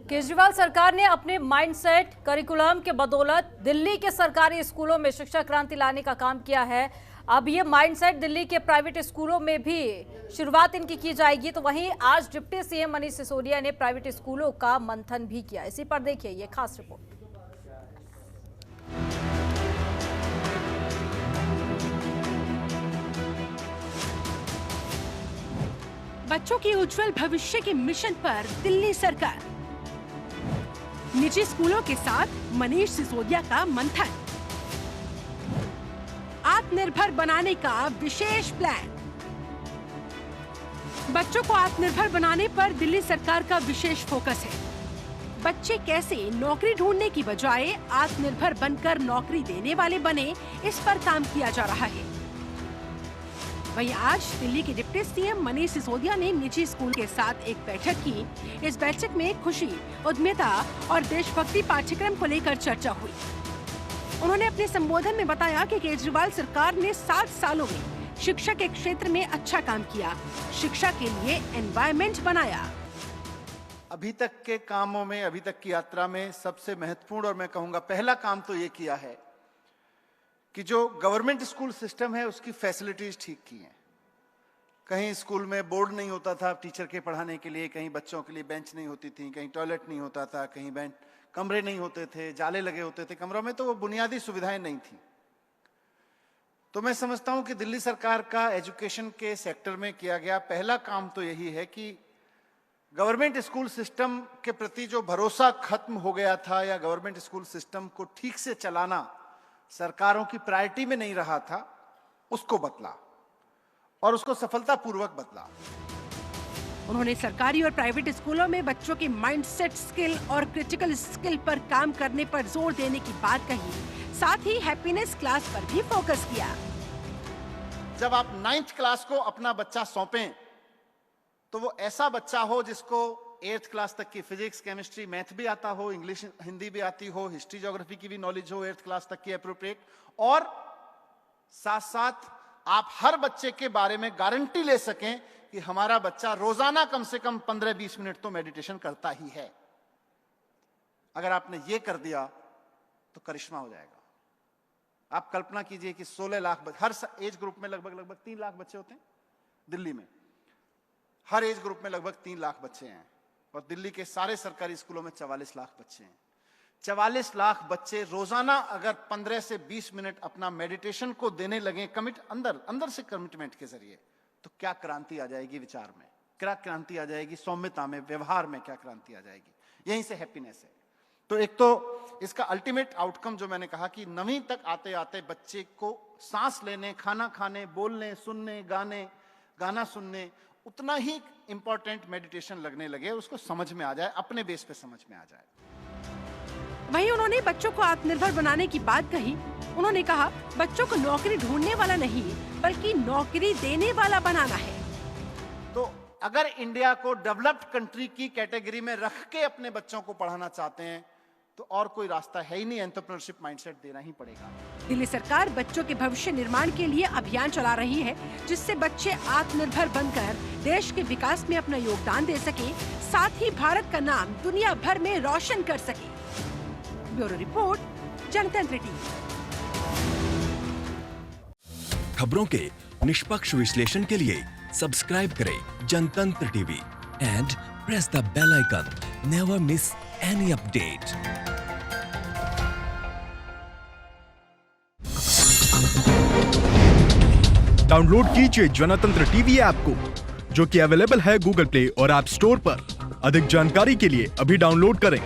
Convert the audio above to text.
केजरीवाल सरकार ने अपने माइंडसेट करिकुलम के बदौलत दिल्ली के सरकारी स्कूलों में शिक्षा क्रांति लाने का काम किया है। अब ये माइंडसेट दिल्ली के प्राइवेट स्कूलों में भी शुरुआत इनकी की जाएगी। तो वहीं आज डिप्टी सीएम मनीष सिसोदिया ने प्राइवेट स्कूलों का मंथन भी किया। इसी पर देखिए ये खास रिपोर्ट। बच्चों के उज्जवल भविष्य के मिशन पर दिल्ली सरकार, निजी स्कूलों के साथ मनीष सिसोदिया का मंथन, आत्मनिर्भर बनाने का विशेष प्लान। बच्चों को आत्मनिर्भर बनाने पर दिल्ली सरकार का विशेष फोकस है। बच्चे कैसे नौकरी ढूंढने की बजाय आत्मनिर्भर बनकर नौकरी देने वाले बने, इस पर काम किया जा रहा है। वहीं आज दिल्ली के डिप्टी सीएम मनीष सिसोदिया ने निजी स्कूल के साथ एक बैठक की। इस बैठक में खुशी, उद्यमिता और देशभक्ति पाठ्यक्रम को लेकर चर्चा हुई। उन्होंने अपने संबोधन में बताया कि केजरीवाल सरकार ने 7 सालों में शिक्षा के क्षेत्र में अच्छा काम किया, शिक्षा के लिए एनवायरनमेंट बनाया। अभी तक के कामों में, अभी तक की यात्रा में सबसे महत्वपूर्ण और मैं कहूंगा पहला काम तो ये किया है कि जो गवर्नमेंट स्कूल सिस्टम है उसकी फैसिलिटीज ठीक की हैं। कहीं स्कूल में बोर्ड नहीं होता था टीचर के पढ़ाने के लिए, कहीं बच्चों के लिए बेंच नहीं होती थी, कहीं टॉयलेट नहीं होता था, कहीं बेंच कमरे नहीं होते थे, जाले लगे होते थे कमरों में, तो वो बुनियादी सुविधाएं नहीं थी। तो मैं समझता हूं कि दिल्ली सरकार का एजुकेशन के सेक्टर में किया गया पहला काम तो यही है कि गवर्नमेंट स्कूल सिस्टम के प्रति जो भरोसा खत्म हो गया था या गवर्नमेंट स्कूल सिस्टम को ठीक से चलाना सरकारों की प्रायोरिटी में नहीं रहा था, उसको बदला और उसको सफलतापूर्वक बदला। उन्होंने सरकारी और प्राइवेट स्कूलों में बच्चों के माइंडसेट स्किल और क्रिटिकल स्किल पर काम करने पर जोर देने की बात कही। साथ ही हैप्पीनेस क्लास पर भी फोकस किया। जब आप 9th क्लास को अपना बच्चा सौंपें तो वो ऐसा बच्चा हो जिसको 8th क्लास तक की फिजिक्स, केमिस्ट्री, मैथ भी आता हो, इंग्लिश, हिंदी भी आती हो, हिस्ट्री, ज्योग्राफी की भी नॉलेज हो 8th क्लास तक की अप्रोप्रिएट, और साथ साथ आप हर बच्चे के बारे में गारंटी ले सकें कि हमारा बच्चा रोजाना कम से कम 15-20 मिनट तो मेडिटेशन करता ही है। अगर आपने ये कर दिया तो करिश्मा हो जाएगा। आप कल्पना कीजिए कि 16 लाख हर एज ग्रुप में लगभग 3 लाख बच्चे होते हैं दिल्ली में। हर एज ग्रुप में लगभग 3 लाख बच्चे हैं और दिल्ली के सारे सरकारी स्कूलों में 44 लाख बच्चे हैं। 44 लाख बच्चे रोजाना अगर 15 से 20 मिनट अपना मेडिटेशन को देने लगे, अंदर से कमिटमेंट के जरिए, तो क्या क्रांति आ जाएगी विचार में, क्या क्रांति आ जाएगी सौम्यता में, व्यवहार में क्या क्रांति आ जाएगी। यहीं से हैप्पीनेस है। तो एक तो इसका अल्टीमेट आउटकम जो मैंने कहा कि 9वीं तक आते आते बच्चे को सांस लेने, खाना खाने, बोलने, सुनने, गाना सुनने उतना ही इंपॉर्टेंट मेडिटेशन लगने लगे, उसको समझ में आ जाए, अपने बेस पे समझ में आ जाए। वहीं उन्होंने बच्चों को आत्मनिर्भर बनाने की बात कही। उन्होंने कहा बच्चों को नौकरी ढूंढने वाला नहीं बल्कि नौकरी देने वाला बनाना है। तो अगर इंडिया को डेवलप्ड कंट्री की कैटेगरी में रख के अपने बच्चों को पढ़ाना चाहते हैं तो और कोई रास्ता है ही नहीं, एंटरप्रेन्योरशिप माइंडसेट देना ही पड़ेगा। दिल्ली सरकार बच्चों के भविष्य निर्माण के लिए अभियान चला रही है जिससे बच्चे आत्मनिर्भर बनकर देश के विकास में अपना योगदान दे सके, साथ ही भारत का नाम दुनिया भर में रोशन कर सके। Bureau report, Jantantra TV. खबरों के निष्पक्ष विश्लेषण के लिए सब्सक्राइब करें Jantantra TV and press the bell icon. Never miss any update. Download कीजिए जनतंत्र टीवी ऐप को, जो कि अवेलेबल है गूगल प्ले और ऐप स्टोर पर। अधिक जानकारी के लिए अभी डाउनलोड करें।